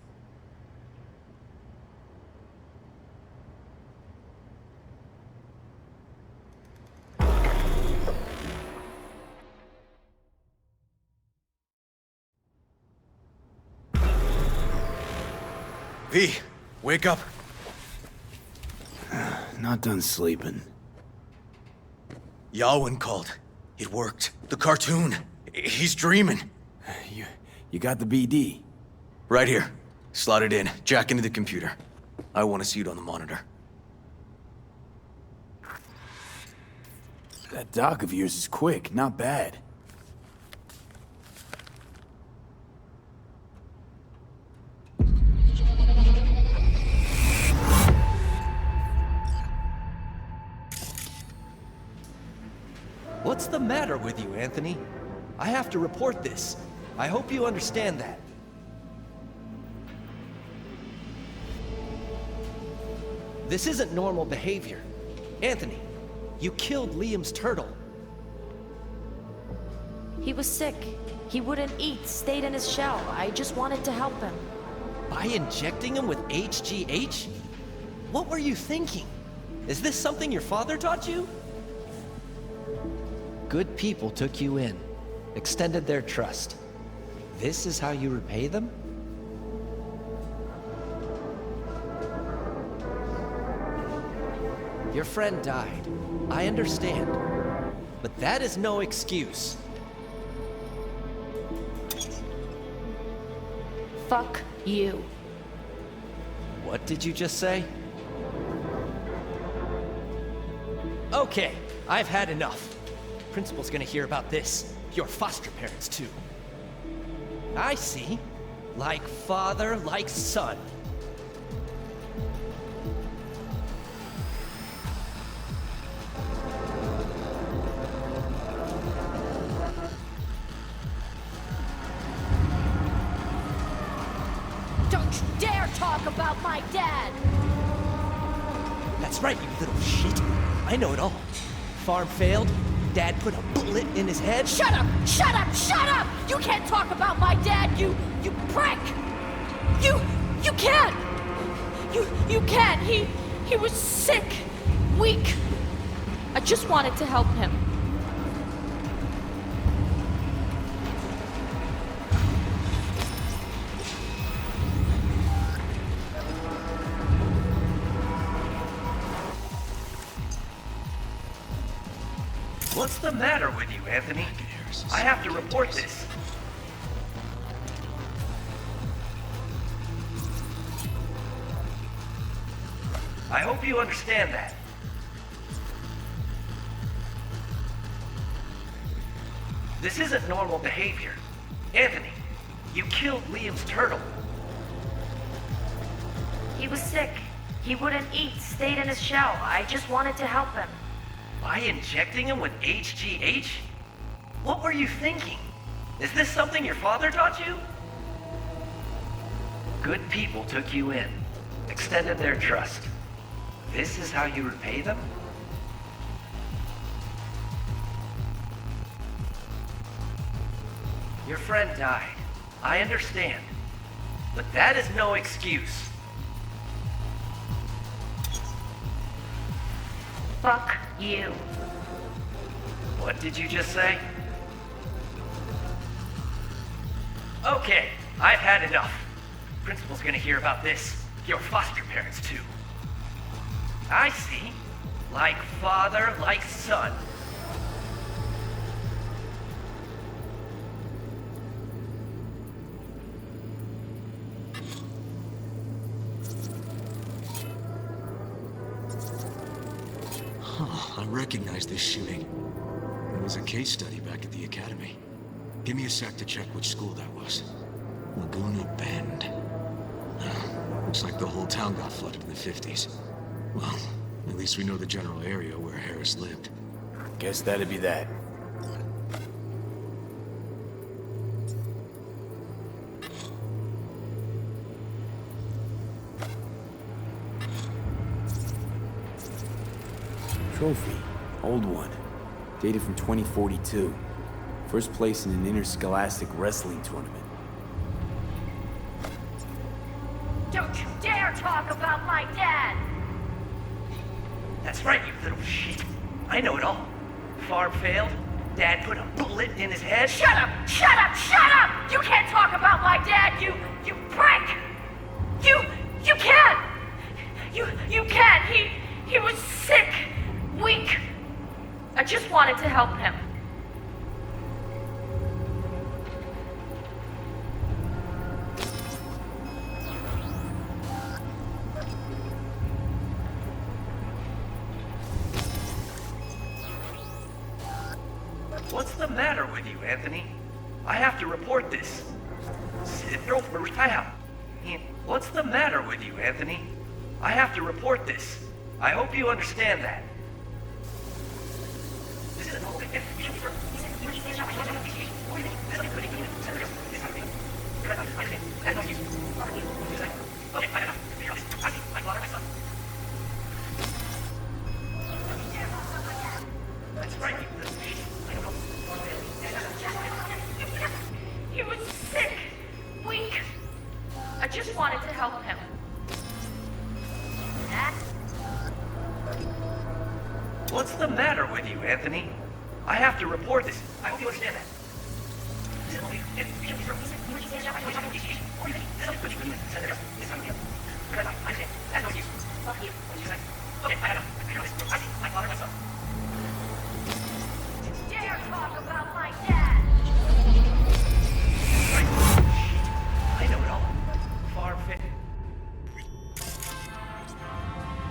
V, wake up.
Not done sleeping.
Yawin called. It worked. The cartoon. He's dreaming.
You got the BD?
Right here. Slot it in. Jack into the computer. I want to see it on the monitor.
That doc of yours is quick, not bad.
What's the matter with you, Anthony? I have to report this. I hope you understand that. This isn't normal behavior. Anthony, you killed Liam's turtle.
He was sick. He wouldn't eat, stayed in his shell. I just wanted to help him.
By injecting him with HGH? What were you thinking? Is this something your father taught you? Good people took you in, extended their trust. This is how you repay them? Your friend died. I understand. But that is no excuse.
Fuck you.
What did you just say? Okay, I've had enough. Principal's gonna hear about this. Your foster parents, too. I see. Like father, like son.
Don't you dare talk about my dad!
That's right, you little shit. I know it all. Farm failed. Dad put a bullet in his head.
Shut up! Shut up! Shut up! You can't talk about my dad, you prick! You can't! You can't! He was sick, weak. I just wanted to help him.
What's the matter with you, Anthony? I have to report this. I hope you understand that. This isn't normal behavior. Anthony, you killed Liam's turtle.
He was sick. He wouldn't eat, stayed in his shell. I just wanted to help him.
By injecting him with HGH? What were you thinking? Is this something your father taught you? Good people took you in, extended their trust. This is how you repay them? Your friend died. I understand. But that is no excuse.
Fuck you.
What did you just say? Okay, I've had enough. Principal's gonna hear about this. Your foster parents, too. I see. Like father, like son.
I recognize this shooting. It was a case study back at the academy. Give me a sec to check which school that was. Laguna Bend. Looks like the whole town got flooded in the 50s. Well, at least we know the general area where Harris lived.
Guess that'd be that. Trophy. Old one. Dated from 2042. First place in an interscholastic wrestling tournament.
That's right, you little shit. I know it all. Farm failed. Dad put a bullet in his head.
Shut up! Shut up! Shut up! You can't talk about my dad, you prick! You can't! You can't! He was sick, weak. I just wanted to help him.
What's the matter with you, Anthony? I have to report this. What's the matter with you, Anthony? I have to report this. I hope you understand that. That's right, you little shit.
He was sick, weak. I just wanted to help him.
What's the matter with you, Anthony? I have to report this. I hope you understand that.
Dare talk about my dad!
I know it all. Farm fit.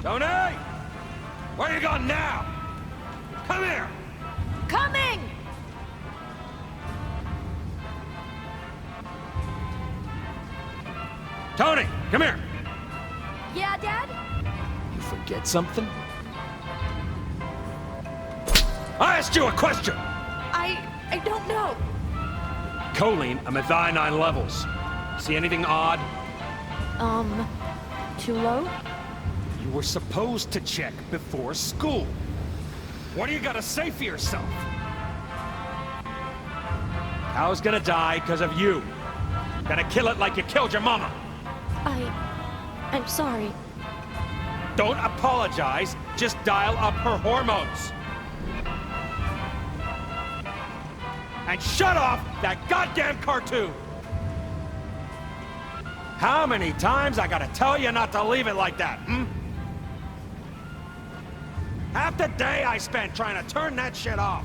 Tony! Where you going now? Come here!
Coming!
Tony, come here!
Yeah, Dad?
You forget something? I asked you a question!
I don't know.
Choline and methionine levels. See anything odd?
Too low?
You were supposed to check before school. What do you gotta say for yourself? Cow's gonna die because of you. Gonna kill it like you killed your mama.
I'm sorry.
Don't apologize, just dial up her hormones. And shut off that goddamn cartoon! How many times I gotta tell you not to leave it like that, hmm? Half the day I spent trying to turn that shit off.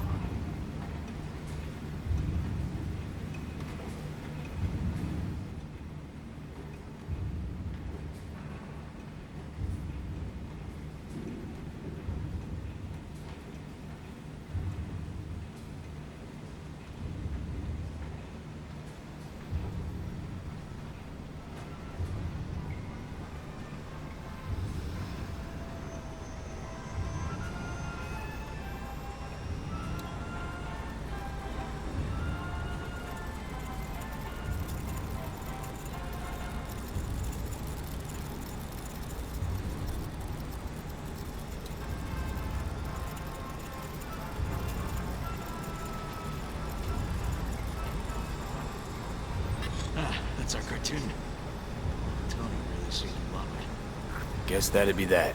That's our cartoon. Tony really seemed to love it.
Guess that'd be that.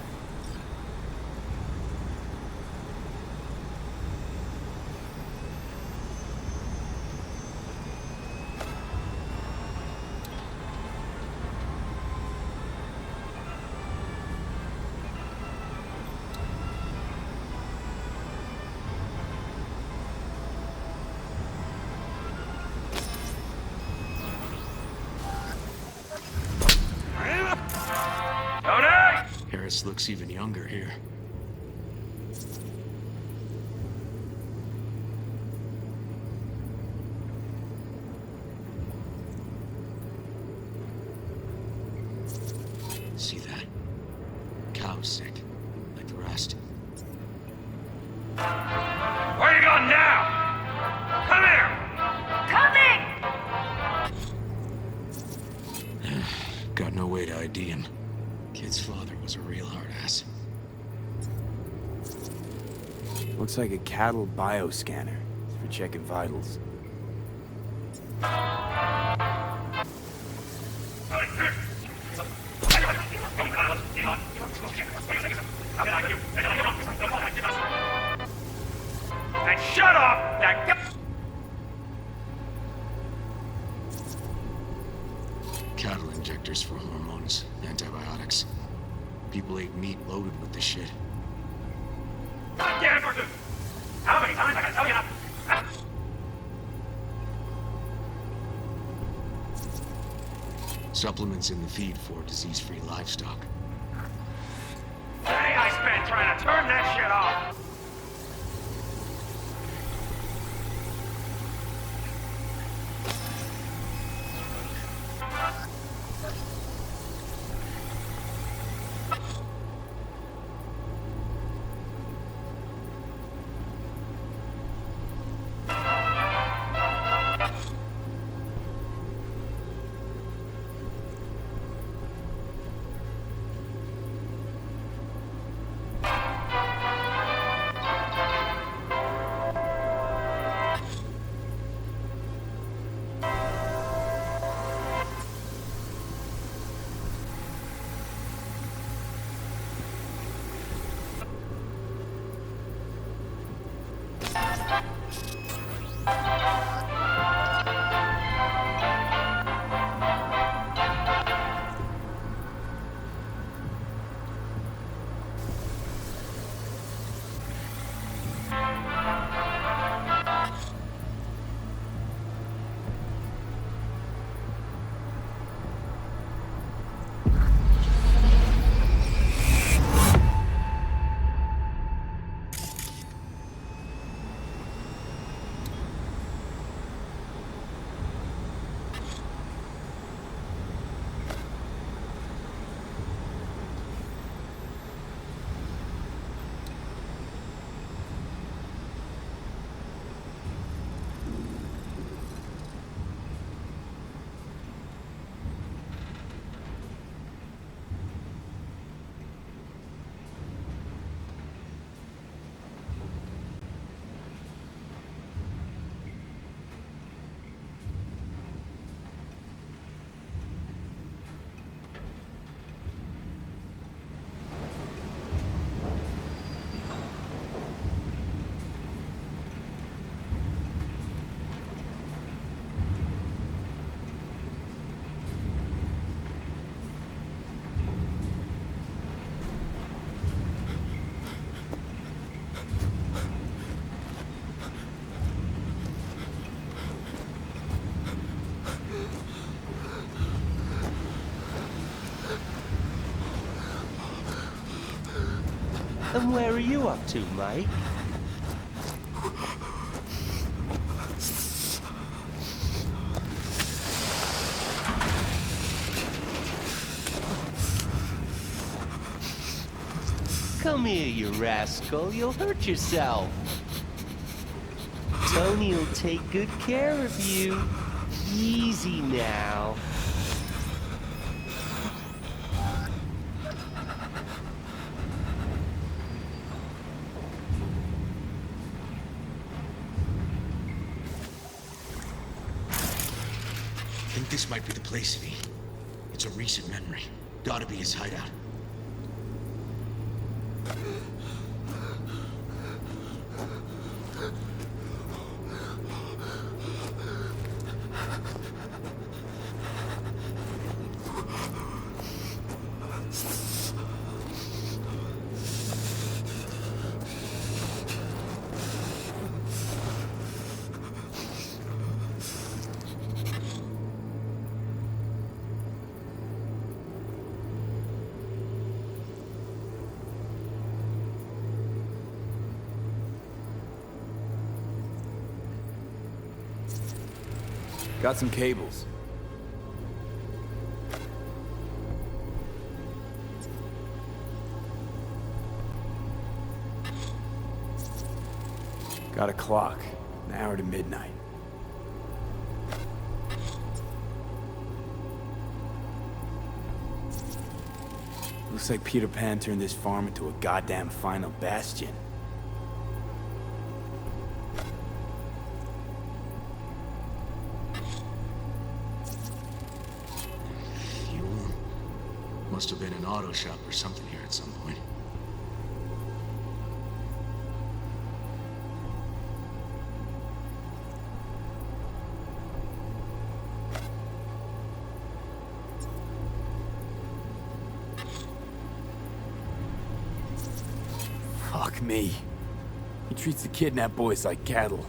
Harris looks even younger here. See that? Cow's sick, like the rest.
Where you going now? Come here!
Coming!
Got no way to ID him. Kid's father was a real hard ass.
Looks like a cattle bioscanner for checking vitals.
shut off that...
Cattle injectors for hormones, antibiotics. People ate meat loaded with this shit.
God damn it! How many times I gotta tell you not...
Supplements in the feed for disease-free livestock.
The day I spent trying to turn that shit off!
And where are you up to, mate? Come here, you rascal. You'll hurt yourself. Tony'll take good care of you. Easy now.
I think this might be the place, V. It's a recent memory. Gotta be his hideout.
Got some cables. Got a clock. An hour to midnight. Looks like Peter Pan turned this farm into a goddamn final bastion.
Must have been an auto shop or something here at some point.
Fuck me. He treats the kidnapped boys like cattle.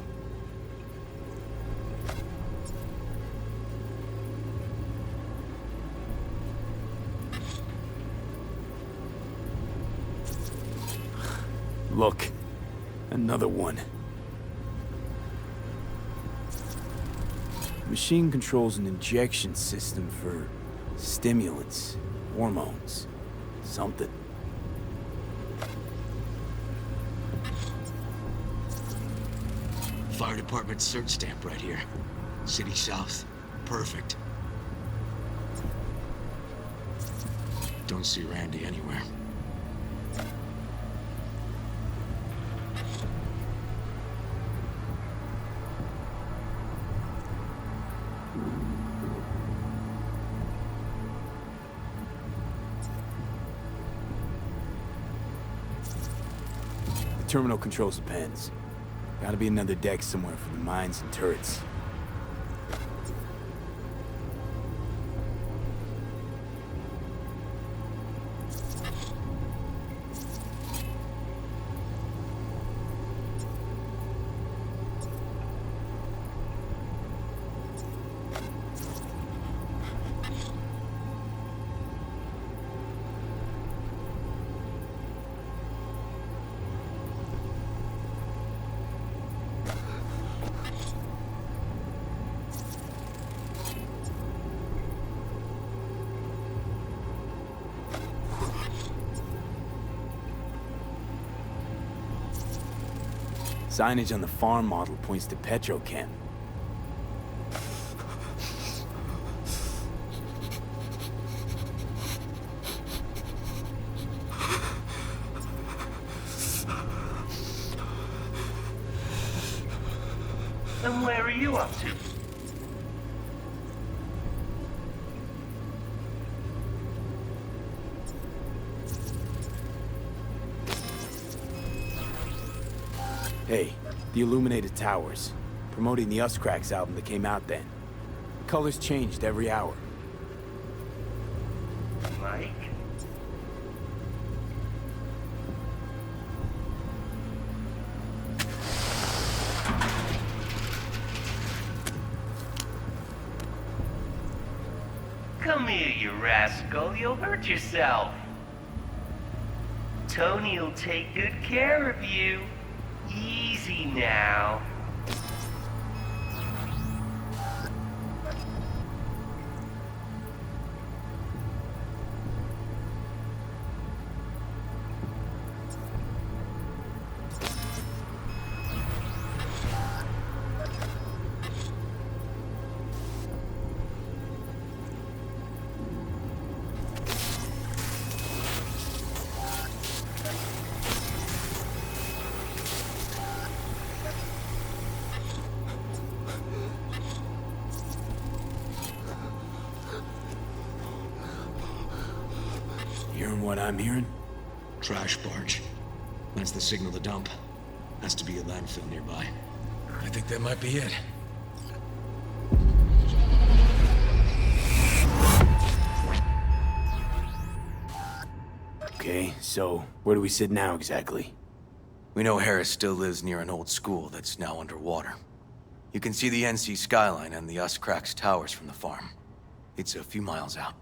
Look, another one. Machine controls an injection system for stimulants, hormones, something.
Fire department search stamp right here. City South. Perfect. Don't see Randy anywhere.
The terminal controls the pens. Gotta be another deck somewhere for the mines and turrets. Signage on the farm model points to Petrochem.
And where are you up to?
Hey, the illuminated towers. Promoting the Us Cracks album that came out then. The colors changed every hour.
Mike? Come here, you rascal. You'll hurt yourself. Tony'll take good care of you. Easy now.
Hearing what I'm hearing?
Trash barge. That's the signal to dump. Has to be a landfill nearby.
I think that might be it.
Okay, so where do we sit now exactly?
We know Harris still lives near an old school that's now underwater. You can see the NC skyline and the Us Cracks towers from the farm. It's a few miles out.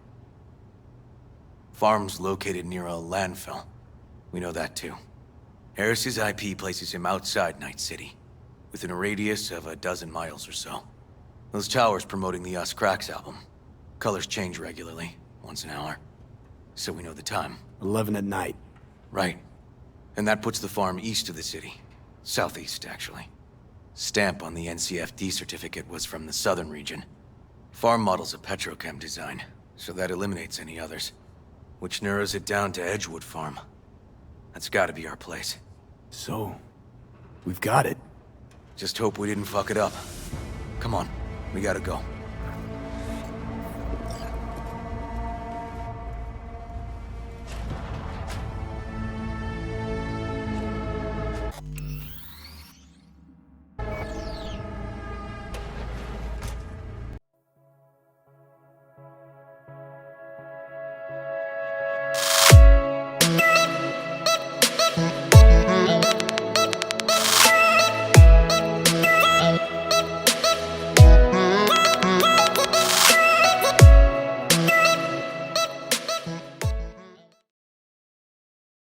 Farm's located near a landfill. We know that too. Harris's IP places him outside Night City, within a radius of a dozen miles or so. Those towers promoting the Us Cracks album. Colors change regularly, once an hour. So we know the time.
11 at night.
Right. And that puts the farm east of the city. Southeast, actually. Stamp on the NCFD certificate was from the southern region. Farm model's a Petrochem design, so that eliminates any others. Which narrows it down to Edgewood Farm. That's gotta be our place.
So, we've got it.
Just hope we didn't fuck it up. Come on, we gotta go.